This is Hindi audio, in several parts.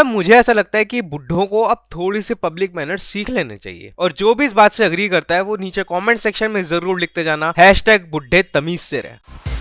मुझे ऐसा लगता है कि बुड्ढों को अब थोड़ी सी पब्लिक मैनर्स सीख लेने चाहिए। और जो भी इस बात से अग्री करता है वो नीचे कमेंट सेक्शन में जरूर लिखते जाना #बुड्ढे तमीज से रहे।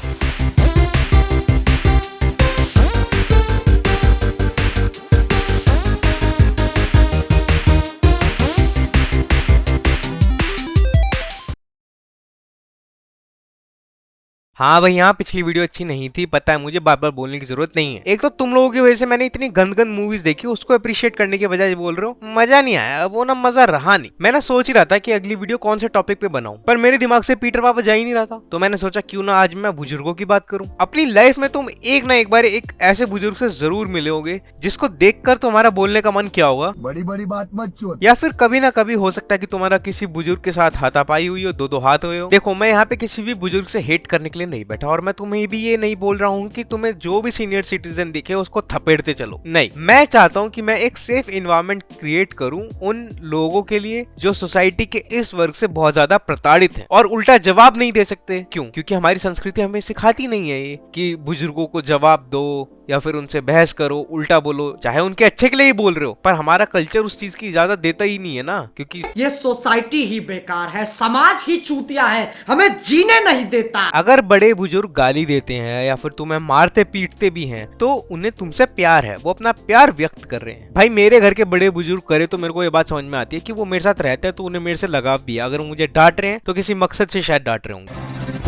हाँ भाई, यहाँ पिछली वीडियो अच्छी नहीं थी, पता है मुझे, बार बार बोलने की जरूरत नहीं है। एक तो तुम लोगों की वजह से मैंने इतनी गंद मूवीज देखी, उसको अप्रिशिएट करने के बजाय बोल रहे हो मजा नहीं आया। वो ना मजा रहा नहीं। मैं ना सोच ही रहा था कि अगली वीडियो कौन से टॉपिक पे बनाऊं, पर मेरे दिमाग से पीटर पापा जा ही नहीं रहा था। तो मैंने सोचा क्यों ना आज मैं बुजुर्गों की बात करूं। अपनी लाइफ में तुम एक ना एक बार एक ऐसे बुजुर्ग से जरूर मिले होगे जिसको देखकर तुम्हारा बोलने का मन क्या होगा, बड़ी बड़ी बात मत सोच। या फिर कभी ना कभी हो सकता है कि तुम्हारा किसी बुजुर्ग के साथ हाथापाई हुई हो, दो हाथ हुए हो। देखो, मैं यहाँ पे किसी भी बुजुर्ग से हेट करने के लिए नहीं बैठा, और मैं तुम्हें भी ये नहीं बोल रहा हूँ कि तुम्हें जो भी सीनियर सिटीजन दिखे उसको थपेड़ते चलो। नहीं, मैं चाहता हूँ कि मैं एक सेफ इन्वायरमेंट क्रिएट करूँ उन लोगों के लिए जो सोसाइटी के इस वर्ग से बहुत ज्यादा प्रताड़ित हैं और उल्टा जवाब नहीं दे सकते। क्यों? क्योंकि हमारी संस्कृति हमें सिखाती नहीं है ये कि बुजुर्गों को जवाब दो या फिर उनसे बहस करो, उल्टा बोलो, चाहे उनके अच्छे के लिए ही बोल रहे हो। पर हमारा कल्चर उस चीज की इजाजत देता ही नहीं है ना, क्योंकि ये सोसाइटी ही बेकार है, समाज ही चूतिया है, हमें जीने नहीं देता। अगर बड़े बुजुर्ग गाली देते हैं या फिर तुम्हें मारते पीटते भी हैं तो उन्हें तुमसे प्यार है, वो अपना प्यार व्यक्त कर रहे हैं। भाई, मेरे घर के बड़े बुजुर्ग करे तो मेरे को ये बात समझ में आती है कि वो मेरे साथ रहते हैं तो उन्हें मेरे से लगाव भी है। अगर मुझे डांट रहे हैं तो किसी मकसद से शायद डांट रहे होंगे।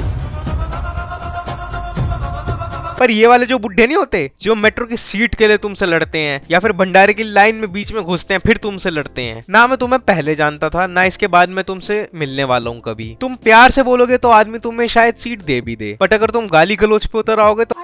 पर ये वाले जो बुड्ढे नहीं होते जो मेट्रो की सीट के लिए तुमसे लड़ते हैं या फिर भंडारे की लाइन में बीच में घुसते हैं फिर तुमसे लड़ते हैं, ना मैं तुम्हें पहले जानता था ना इसके बाद मैं तुमसे मिलने वाला हूँ कभी। तुम प्यार से बोलोगे तो आदमी तुम्हें शायद सीट दे भी दे, बट अगर तुम गाली गलोच पे उतर आओगे तो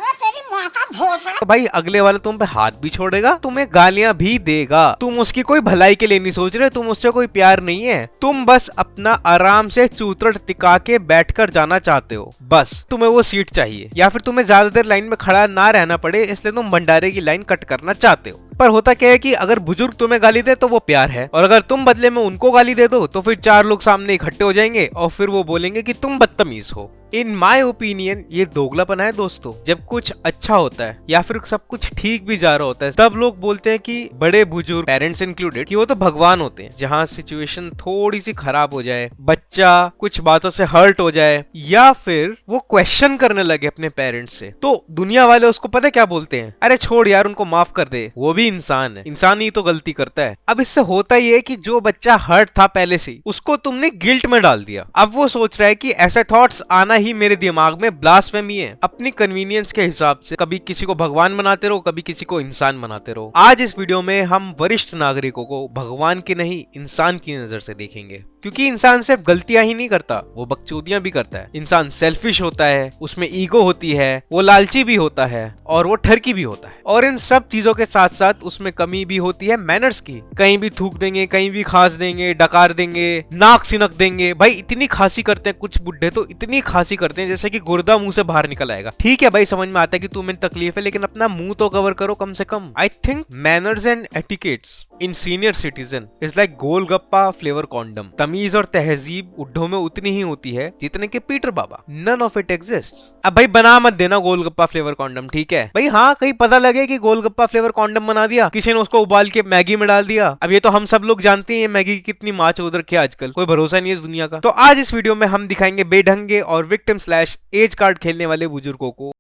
भाई अगले वाला तुम पे हाथ भी छोड़ेगा, तुम्हें गालियां भी देगा। तुम उसकी कोई भलाई के लिए नहीं सोच रहे, तुम उससे कोई प्यार नहीं है, तुम बस अपना आराम से चूतड़ टिका के बैठकर जाना चाहते हो। बस तुम्हें वो सीट चाहिए, या फिर तुम्हें ज्यादा देर लाइन में खड़ा ना रहना पड़े इसलिए तुम भंडारे की लाइन कट करना चाहते हो। पर होता क्या है कि अगर बुजुर्ग तुम्हें गाली दे तो वो प्यार है, और अगर तुम बदले में उनको गाली दे दो तो फिर 4 लोग सामने इकट्ठे हो जाएंगे और फिर वो बोलेंगे कि तुम बदतमीज हो। इन माय ओपिनियन ये दोगलापन है दोस्तों। जब कुछ अच्छा होता है या फिर सब कुछ ठीक भी जा रहा होता है तब लोग बोलते हैं कि बड़े बुजुर्ग, पेरेंट्स इंक्लूडेड, कि वो तो भगवान होते हैं। जहाँ सिचुएशन थोड़ी सी खराब हो जाए, बच्चा कुछ बातों से हर्ट हो जाए या फिर वो क्वेश्चन करने लगे अपने पेरेंट्स से, तो दुनिया वाले उसको पता क्या बोलते हैं, अरे छोड़ यार, उनको माफ कर दे, वो भी इंसान है, इंसान ही तो गलती करता है। अब इससे होता ये है कि जो बच्चा हर्ट था पहले से उसको तुमने गिल्ट में डाल दिया। अब वो सोच रहा है कि ऐसे थॉट्स आना ही मेरे दिमाग में ब्लास्फेमी है। अपनी कन्वीनियंस के हिसाब से कभी किसी को भगवान बनाते रहो, कभी किसी को इंसान बनाते रहो। आज इस वीडियो में हम वरिष्ठ नागरिकों को भगवान की नहीं इंसान की नजर से देखेंगे, क्योंकि इंसान सिर्फ गलतियां ही नहीं करता, वो बकचोदियां भी करता है। इंसान सेल्फिश होता है, उसमें ईगो होती है, वो लालची भी होता है और वो ठरकी भी होता है। और इन सब चीजों के साथ साथ उसमें कमी भी होती है मैनर्स की। कहीं भी थूक देंगे, कहीं भी खांस देंगे, डकार देंगे, नाक सिनक देंगे। भाई इतनी खांसी करते हैं कुछ बुड्ढे, तो इतनी खांसी करते हैं जैसे कि गुर्दा मुंह से बाहर निकल आएगा। ठीक है भाई, समझ में आता है कि तुम्हें तकलीफ है, लेकिन अपना मुंह तो कवर करो कम से कम। I think manners and etiquettes in senior citizen is like golgappa flavour condom. तमीज और तहजीब बुड्ढों में उतनी ही होती है जितने के पीटर बाबा। None of it exists. अब भाई बना मत देना गोलगप्पा फ्लेवर कॉन्डम, ठीक है भाई। हाँ, कहीं पता लगे कि गोलगप्पा फ्लेवर कॉन्डम बना दिया किसी ने, उसको उबाल के मैगी में डाल दिया। अब ये तो हम सब लोग जानते हैं मैगी की कितनी माच उधर क्या आजकल, कोई भरोसा नहीं है इस दुनिया का। तो आज इस वीडियो में हम दिखाएंगे बेढंगे और विक्टिम स्लैश एज कार्ड खेलने वाले बुजुर्गों को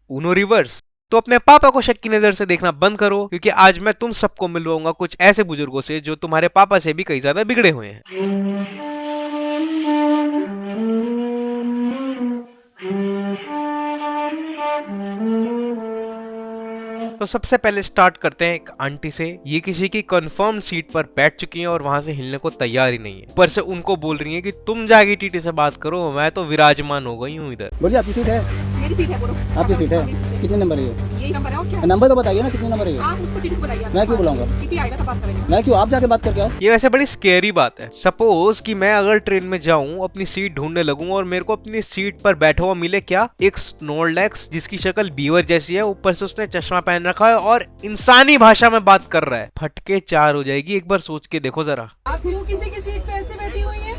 ऊनो रिवर्स। तो अपने पापा को शक की नजर से देखना बंद करो, क्योंकि आज मैं तुम सबको मिलवाऊंगा कुछ ऐसे बुजुर्गों से जो तुम्हारे पापा से भी कई ज्यादा बिगड़े हुए हैं। तो सबसे पहले स्टार्ट करते हैं एक आंटी से। ये किसी की कंफर्म सीट पर बैठ चुकी हैं और वहां से हिलने को तैयार ही नहीं है। ऊपर से उनको बोल रही हैं कि तुम जाके टीटी से बात करो, मैं तो विराजमान हो गई हूँ इधर। बोलिए, आपकी सीट है? मेरी सीट है, बोलो। आपकी सीट है? कितने नंबर है? यही नंबर है और क्या? नंबर तो बताइए ना, कितने नंबर है? आप उसको टीटी को बुलाइए। मैं क्यों बुलाऊंगा? टीटी आएगा तो बात करेंगे। मैं क्यों? आप जाके बात करके आओ। ये वैसे बड़ी स्केरी बात है। सपोज कि मैं अगर ट्रेन में जाऊं, अपनी सीट ढूंढने लगूं और मेरे को अपनी सीट पर बैठा हुआ मिले क्या, एक स्नोरलैक्स जिसकी शक्ल बीवर जैसी है, ऊपर से उसने चश्मा पहन रखा है और इंसानी भाषा में बात कर रहा है। फटके 4 हो जाएगी। एक बार सोच के देखो जरा। आप क्यों किसी की सीट पे ऐसे बैठी हुई हैं?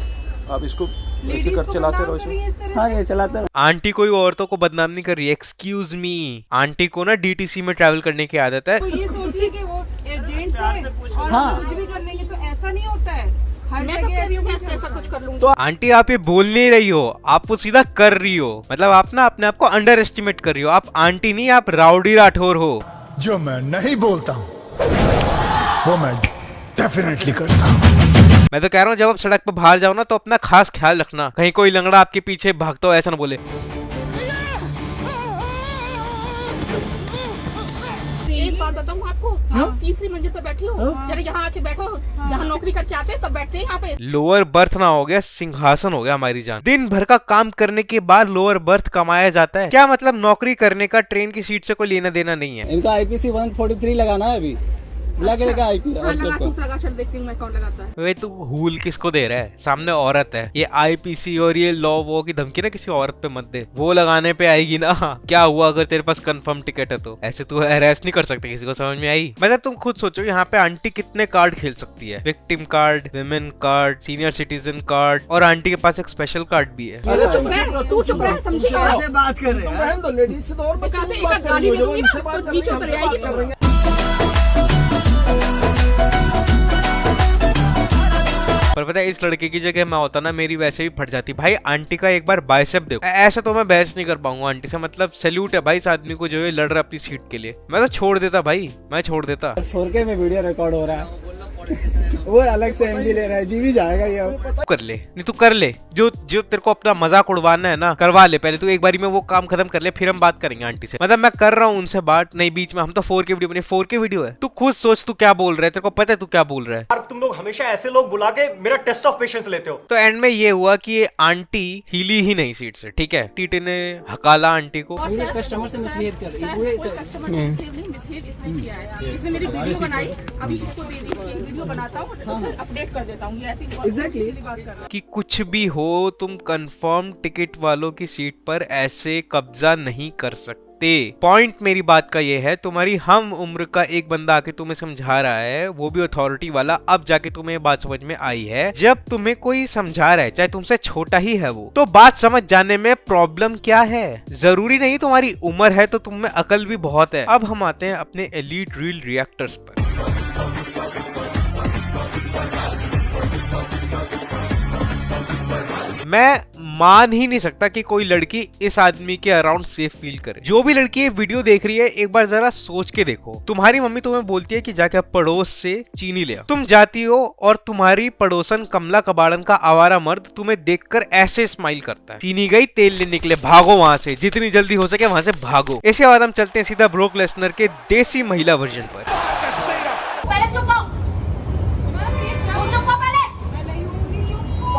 आप इसको लेडीज को चलाते रहो। हाँ, ये चलाते रहो। आंटी कोई औरतों को बदनाम नहीं कर रही है, एक्सक्यूज मी। आंटी को ना डीटीसी में ट्रैवल करने की आदत है। तो ये सोचिए कि वो जेंट्स से और हाँ। कुछ भी कर लेंगे तो ऐसा नहीं होता है। हर जगह ऐसा कुछ कर लूंगी। तो आंटी आप ये बोल नहीं रही हो, आप वो सीधा कर रही हो। मतलब आप ना अपने आप को अंडर एस्टिमेट कर रही हो। आप आंटी नहीं, आप राउडी राठौर हो। जो मैं नहीं बोलता हूँ वो मैं डेफिनेटली करता हूँ। मैं तो कह रहा हूँ जब आप सड़क पर बाहर जाओ ना तो अपना खास ख्याल रखना, कहीं कोई लंगड़ा आपके पीछे भागता हो ऐसा ना बोले। एक बात बताऊँ आपको, आप तीसरी मंजिल पे बैठी हो, जरा यहाँ आके बैठो, जहाँ नौकरी करके आते हैं तब बैठते हैं यहाँ पे। लोअर बर्थ ना हो गया सिंहासन हो गया हमारी जान। दिन भर का काम करने के बाद लोअर बर्थ कमाया जाता है क्या? मतलब नौकरी करने का ट्रेन की सीट से कोई लेना देना नहीं है। इनका IPC 143 लगाना है अभी। बुला के लेगा लगा तू लगा, चल देखती हूँ मैं कौन लगाता है। वे तू हुल किसको दे रहा है? सामने औरत है। ये IPC और ये लॉ वो की धमकी ना किसी औरत पे मत दे, वो लगाने पे आएगी ना। क्या हुआ अगर तेरे पास कंफर्म टिकट है तो? ऐसे तू अरेस्ट नहीं कर सकते किसी को, समझ में आई? मतलब तुम खुद सोचो यहाँ पे आंटी कितने कार्ड खेल सकती है। Victim card, women card, senior citizen card, और आंटी के पास एक स्पेशल कार्ड भी है। तू चुप रह, तू चुप रह, समझी? कैसे बात कर रहे हैं? तो लेडीज से तो और एक आध गाली भी दूंगी ना तो नीचे उतर जाएगी। पर पता है इस लड़के की जगह मैं होता ना, मेरी वैसे ही फट जाती। भाई आंटी का एक बार बाइसेप देखो। ऐसा तो मैं बहस नहीं कर पाऊंगा आंटी से। मतलब सैल्यूट है भाई इस आदमी को जो है लड़ रहा अपनी सीट के लिए। मैं तो छोड़ देता भाई, मैं छोड़ देता। 4K में वीडियो रिकॉर्ड हो रहा है। वो अलग से MB ले रहा है, जी भी जाएगा ये अब। कर ले, नहीं तू कर ले, जो जो तेरे को अपना मजाक उड़वाना है ना करवा ले। पहले तू एक बारी में वो काम खत्म कर ले, फिर हम बात करेंगे आंटी से। मतलब मैं कर रहा हूँ उनसे बात, नहीं बीच में हम तो 4K वीडियो बने। 4K वीडियो है, तू खुद सोच तू क्या बोल रहा है, तेरे को पता है तू क्या बोल रहा है। यार तुम लोग हमेशा ऐसे लोग बुला के मेरा टेस्ट ऑफ पेशेंस लेते हो। तो एंड में ये हुआ कि ये आंटी हिली ही नहीं सीट से, ठीक है। टीटी ने हकाला आंटी को। ये कस्टमर से मिसबिहेव कर रही है। कोई कस्टमर से मिसबिहेव इसने किया है। इसने मेरी वीडियो बनाई, अभी इसको दे दी कि वीडियो बनाता हूँ, उसे अपडेट कर देता हूँ। ये ऐसी Exactly. बात कर रहा है। कि कुछ भी हो तुम कंफर्म टिकट वालों की सीट पर ऐसे कब्जा नहीं कर सकते। पॉइंट मेरी बात का ये है, तुम्हारी हम उम्र का एक बंदा आके तुम्हें समझा रहा है, वो भी अथॉरिटी वाला, अब जाके तुम्हें ये बात समझ में आई है। जब तुम्हें कोई समझा रहा है, चाहे तुमसे छोटा ही है वो, तो बात समझ जाने में प्रॉब्लम क्या है? जरूरी नहीं तुम्हारी उम्र है तो तुम में अकल भी बहुत है। अब हम आते हैं अपने एलीट रील रिएक्टर्स पर। मैं मान ही नहीं सकता कि कोई लड़की इस आदमी के अराउंड सेफ फील करे। जो भी लड़की ये वीडियो देख रही है, एक बार जरा सोच के देखो। तुम्हारी मम्मी तुम्हें बोलती है कि जाके पड़ोस से चीनी ले आओ। तुम जाती हो और तुम्हारी पड़ोसन कमला कबाड़न का आवारा मर्द तुम्हें देखकर ऐसे स्माइल करता है, चीनी गई तेल ले निकले, भागो वहां से, जितनी जल्दी हो सके वहां से भागो। इसके बाद हम चलते हैं सीधा ब्रोक लेसनर के देसी महिला वर्जन पर। पहले चुप हो, चुप हो पहले।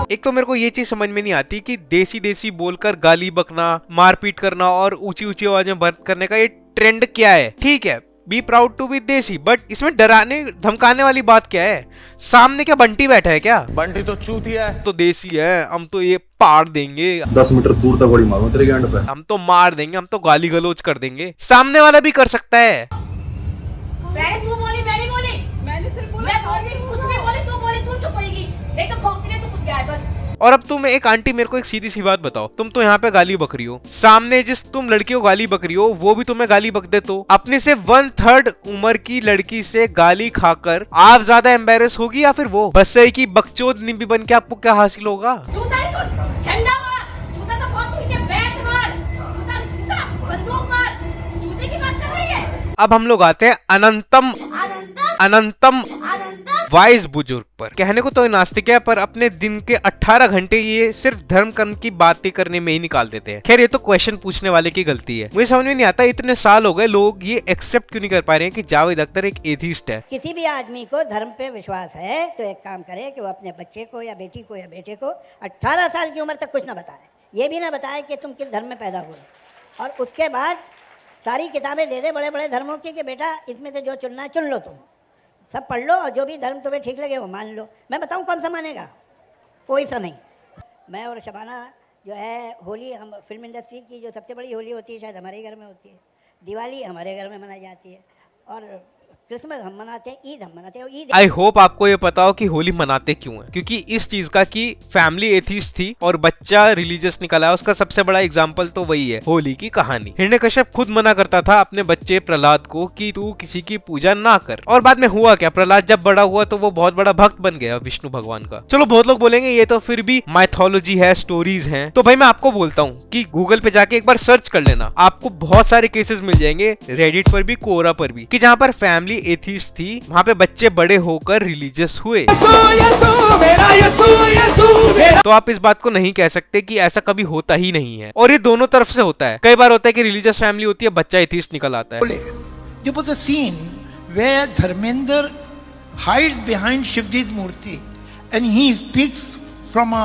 एक तो मेरे को ये चीज समझ में नहीं आती कि देसी देसी बोलकर गाली बकना, मारपीट करना और ऊंची ऊंची आवाज में बात करने का ये ट्रेंड क्या है? ठीक है, बी प्राउड टू बी देसी, बट इसमें डराने धमकाने वाली बात क्या है? सामने क्या बंटी बैठा है क्या? बंटी तो चूतिया है। तो देसी है, हम तो ये पाड़ देंगे, 10 मीटर दूर तक गोली मारूं तेरे गेंड पे। हम तो मार देंगे, हम तो गाली गलौज कर देंगे। सामने वाला भी कर सकता है। पहले तू बोली, मैं नहीं बोली। मैंने सिर्फ बोला मैं बोली, कुछ भी बोली, तू चुप रहेगी। नहीं तो भौंकती रहे तो कुछ गया है बस। और अब तुम एक आंटी मेरे को एक सीधी सी बात बताओ, तुम तो यहाँ पे गाली बक रही हो, सामने जिस तुम लड़की को गाली बक रही हो वो भी तुम्हें गाली बक दे, तो अपने से 1/3 उम्र की लड़की से गाली खाकर आप ज्यादा एम्बेरस होगी या फिर वो? बस सही की बकचोद निम्बी बन के आपको क्या हासिल होगा? जूता नहीं तो झंडा मार, जूता तो बहुत ठीक है, बैट मार, जूता बंदूक मार, जूते की बात कर रही है। अब हम लोग आते हैं अनंतम वाइज बुजुर्ग पर। कहने को तो ये नास्तिक है, पर अपने दिन के 18 घंटे ये सिर्फ धर्म कर्म की बातें करने में ही निकाल देते हैं। खैर ये तो क्वेश्चन पूछने वाले की गलती है। मुझे समझ में नहीं आता इतने साल हो गए लोग ये एक्सेप्ट क्यों नहीं कर पा रहे हैं कि जावेद अख्तर एक एथीस्ट है। किसी भी आदमी को धर्म पे विश्वास है तो एक काम करे कि वो अपने बच्चे को या बेटी को या बेटे को 18 साल की उम्र तक कुछ ना बताए, ये भी ना बताए कि तुम किस धर्म में पैदा हुए, और उसके बाद सारी किताबें दे दे बड़े बड़े धर्मों की कि बेटा इसमें से जो चुनना है चुन लो, तुम सब पढ़ लो और जो भी धर्म तुम्हें ठीक लगे वो मान लो। मैं बताऊं कौन सा मानेगा? कोई सा नहीं। मैं और शबाना जो है होली, हम फिल्म इंडस्ट्री की जो सबसे बड़ी होली होती है शायद हमारे घर में होती है, दिवाली हमारे घर में मनाई जाती है, और क्रिसमस हम मनाते हैं, ईद हम मनाते हैं, ईद आई होप आपको ये पता हो कि होली मनाते क्यों है, क्योंकि इस चीज का कि फैमिली एथीस्ट थी और बच्चा रिलीजियस निकला है, उसका सबसे बड़ा एग्जाम्पल तो वही है होली की कहानी। हिरण्यकश्यप खुद मना करता था अपने बच्चे प्रहलाद को कि तू किसी की पूजा ना कर, और बाद में हुआ क्या, प्रहलाद जब बड़ा हुआ तो वो बहुत बड़ा भक्त बन गया विष्णु भगवान का। चलो बहुत लोग बोलेंगे ये तो फिर भी माइथोलॉजी है, स्टोरीज हैं, तो भाई मैं आपको बोलता हूँ कि गूगल पे जाके एक बार सर्च कर लेना, आपको बहुत सारे केसेस मिल जाएंगे, रेडिट पर भी, कोरा पर भी, कि जहाँ पर फैमिली एथीस्ट थी वहाँ पे बच्चे बड़े होकर रिलीजियस हुए। तो आप इस बात को नहीं कह सकते कि ऐसा कभी होता ही नहीं है, और ये दोनों तरफ से होता है। कई बार होता है कि रिलीजियस फैमिली होती है, बच्चा एथीस्ट निकल आता है। There was a scene where Dharmendra hides behind Shivji's murti and he speaks from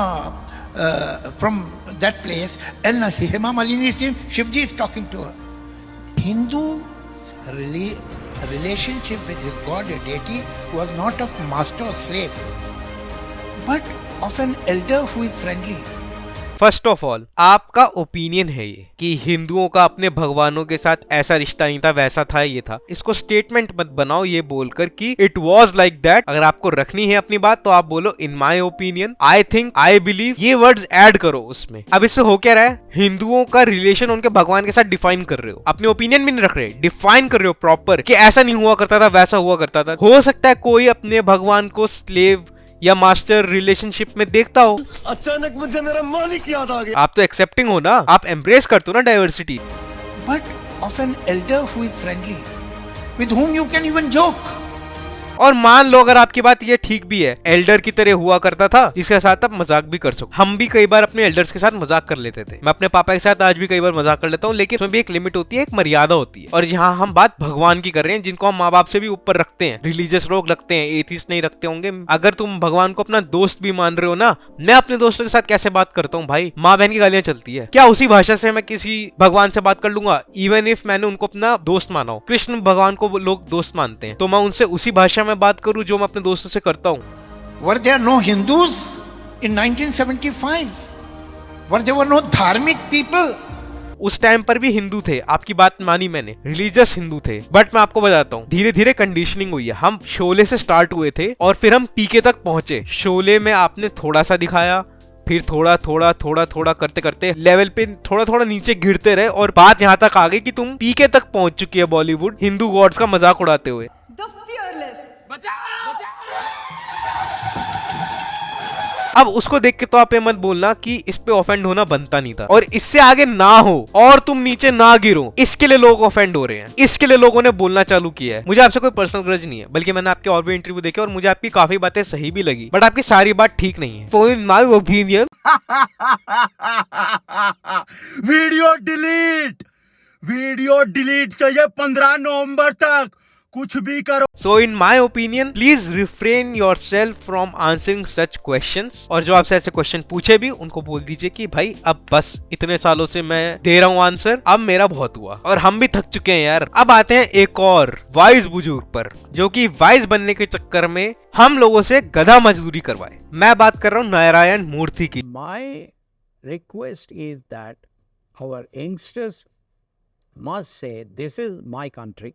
that place, and Hema Malini sees Shivji is talking to her. Hindu relationship with his god or deity was not of master or slave, but of an elder who is friendly. First of all आपका ओपिनियन है ये कि हिंदुओं का अपने भगवानों के साथ ऐसा रिश्ता नहीं था, वैसा था, ये था। इसको स्टेटमेंट मत बनाओ ये बोलकर कि इट वाज लाइक दैट। अगर आपको रखनी है अपनी बात तो आप बोलो इन my opinion, I think, I believe, ये वर्ड्स ऐड करो उसमें। अब इससे हो क्या रहा है, हिंदुओं का रिलेशन उनके भगवान के साथ डिफाइन कर रहे हो, अपने ओपिनियन भी नहीं रख रहे, डिफाइन कर रहे हो प्रॉपर कि ऐसा नहीं हुआ करता था, वैसा हुआ करता था। हो सकता है कोई अपने भगवान को स्लेव या मास्टर रिलेशनशिप में देखता हो। अचानक मुझे मेरा मालिक याद आ गया। आप तो एक्सेप्टिंग हो ना, आप एम्ब्रेस करते हो ना diversity. But of an elder who is friendly, with whom you can even joke. और मान लो अगर आपकी बात ये ठीक भी है, एल्डर की तरह हुआ करता था जिसके साथ आप मजाक भी कर सको। हम भी कई बार अपने एल्डर्स के साथ मजाक कर लेते थे, मैं अपने पापा के साथ आज भी कई बार मजाक कर लेता हूँ, लेकिन उसमें भी एक लिमिट होती है, एक मर्यादा होती है। और यहाँ हम बात भगवान की कर रहे हैं जिनको हम माँ बाप से भी ऊपर रखते हैं। रिलीजियस लोग रखते हैं, एथीस्ट नहीं रखते होंगे। अगर तुम भगवान को अपना दोस्त भी मान रहे हो ना, मैं अपने दोस्तों के साथ कैसे बात करता हूँ भाई, माँ बहन की गालियां चलती है, क्या उसी भाषा से मैं किसी भगवान से बात कर लूंगा? इवन इफ मैंने उनको अपना दोस्त माना हो, कृष्ण भगवान को लोग दोस्त मानते हैं, तो मैं उनसे उसी भाषा में बात करूं जो मैं अपने दोस्तों से करता हूं। Were there no Hindus in 1975? There were no धार्मिक people? उस टाइम पर भी हिंदू थे, आपकी बात मानी मैंने, रिलीजियस हिंदू थे। बट मैं आपको बताता हूँ, धीरे धीरे कंडीशनिंग हुई है। हम शोले से स्टार्ट हुए थे और फिर हम पीके तक पहुंचे। शोले में आपने थोड़ा सा दिखाया, फिर थोड़ा थोड़ा थोड़ा थोड़ा करते करते लेवल पे थोड़ा थोड़ा नीचे गिरते रहे, और बात यहाँ तक आ गई कि तुम पीके तक पहुंच चुकी है बॉलीवुड हिंदू गॉड्स का मजाक उड़ाते हुए। The fearless. अब उसको देख के तो आप ये मत बोलना कि इस पे ऑफेंड होना बनता नहीं था, और इससे आगे ना हो और तुम नीचे ना गिरो, इसके लिए लोग ऑफेंड हो रहे हैं, इसके लिए लोगों ने बोलना चालू किया है। मुझे आपसे कोई पर्सनल ग्रज नहीं है, बल्कि मैंने आपके और भी इंटरव्यू देखे और मुझे आपकी काफी बातें सही भी लगी, बट आपकी सारी बात ठीक नहीं है। तो in my opinion video delete चाहिए 15 नवंबर तक, कुछ भी करो। So in my opinion please refrain yourself from answering such questions, और जो आपसे ऐसे क्वेश्चन पूछे भी उनको बोल दीजिए कि भाई अब बस, इतने सालों से मैं दे रहा हूँ आंसर, अब मेरा बहुत हुआ और हम भी थक चुके हैं यार। अब आते हैं एक और वाइज बुजुर्ग पर, जो कि वाइज बनने के चक्कर में हम लोगों से गधा मजदूरी करवाए। मैं बात कर रहा हूँ नारायण मूर्ति की। My request is that our youngsters must say, this is my country.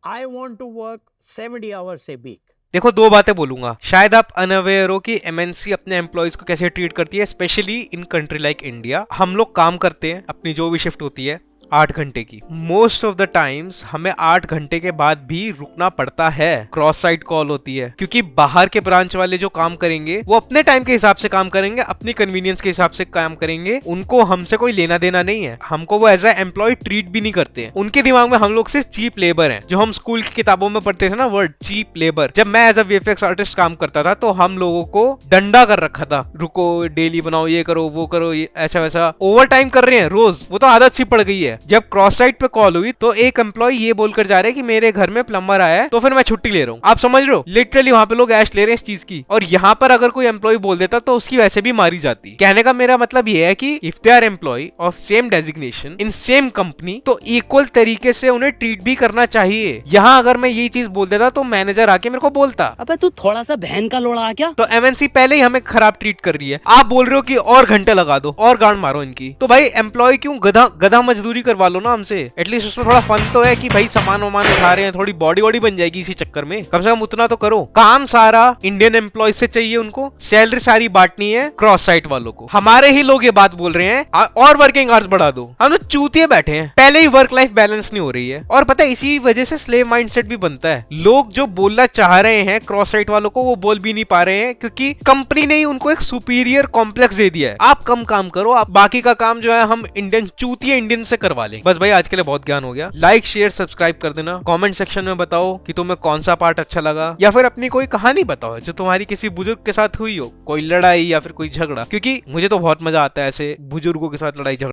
I want to work 70 hours a week. देखो, दो बातें बोलूंगा, शायद आप अनअवेयर हो कि एमएनसी अपने एम्प्लॉयज को कैसे ट्रीट करती है, specially in country like India. हम लोग काम करते हैं, अपनी जो भी शिफ्ट होती है 8 घंटे की, मोस्ट ऑफ द टाइम्स हमें 8 घंटे के बाद भी रुकना पड़ता है। क्रॉस साइट कॉल होती है, क्योंकि बाहर के ब्रांच वाले जो काम करेंगे वो अपने टाइम के हिसाब से काम करेंगे, अपनी कन्वीनियंस के हिसाब से काम करेंगे, उनको हमसे कोई लेना देना नहीं है। हमको वो एज ए एम्प्लॉय ट्रीट भी नहीं करते हैं। उनके दिमाग में हम लोग सिर्फ चीप लेबर हैं, जो हम स्कूल की किताबों में पढ़ते थे ना वर्ड चीप लेबर। जब मैं एज अ वीएफएक्स आर्टिस्ट काम करता था तो हम लोगों को डंडा कर रखा था, रुको डेली बनाओ, ये करो वो करो, ये ऐसा वैसा, ओवर टाइम कर रहे हैं रोज, वो तो आदत सी पड़ गई है। जब क्रॉस साइट पे कॉल हुई तो एक एम्प्लॉय ये बोलकर जा रहे हैं कि मेरे घर में प्लम्बर आया है तो फिर मैं छुट्टी ले रहा हूँ। आप समझ रहे हो, लिटरली वहां पे लोग ऐश ले रहे हैं इस चीज की। और यहाँ पर अगर कोई एम्प्लॉय बोल देता तो उसकी वैसे भी मारी जाती। कहने का मेरा मतलब ये है कि if they are employ of same designation in same company तो इक्वल तरीके से उन्हें ट्रीट भी करना चाहिए। यहाँ अगर मैं यही चीज बोल देता तो मैनेजर आके मेरे को बोलता, अबे तू थोड़ा सा बहन का लोड़ा आ क्या? तो एमएनसी पहले ही हमें खराब ट्रीट कर रही है, आप बोल रहे हो कि और घंटे लगा दो और गांड मारो इनकी। तो भाई एम्प्लॉय क्यों गधा मजदूरी भी करवा लो ना हमसे, एटलीस्ट उसमें थोड़ा फन तो है कि भाई सामान वामान उठा रहे हैं, थोड़ी बॉडी वॉडी बन जाएगी इसी चक्कर में, कम से कम उतना तो करो। काम सारा इंडियन एम्प्लॉय से चाहिए उनको, सैलरी सारी बांटनी है क्रॉस साइट वालों को। हमारे ही लोग ये बात बोल रहे हैं और वर्किंग आवर्स बढ़ा दो, हम लोग चूतिए बैठे हैं, पहले ही वर्क लाइफ बैलेंस नहीं हो रही है। और पता है इसी वजह से स्लेव माइंडसेट भी बनता है, लोग जो बोलना चाह रहे हैं क्रॉस साइट वालों को वो बोल भी नहीं पा रहे हैं, क्योंकि कंपनी ने उनको एक सुपीरियर कॉम्प्लेक्स दे दिया है। आप कम काम करो, आप बाकी का काम जो है हम इंडियन चूतिए इंडियन से करवा लेंगे। बस भाई आज के लिए बहुत ज्ञान हो गया, लाइक शेयर सब्सक्राइब कर देना, कमेंट सेक्शन में बताओ कि तुम्हें कौन सा पार्ट अच्छा लगा, या फिर अपनी कोई कहानी बताओ जो तुम्हारी किसी बुजुर्ग के साथ हुई हो, कोई लड़ाई या फिर कोई झगड़ा, क्योंकि मुझे तो बहुत मजा आता है ऐसे बुजुर्गों के साथ लड़ाई झगड़ा।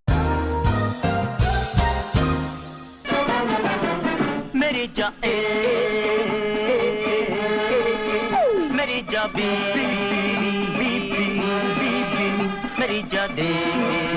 मेरी जा मेरी जा दे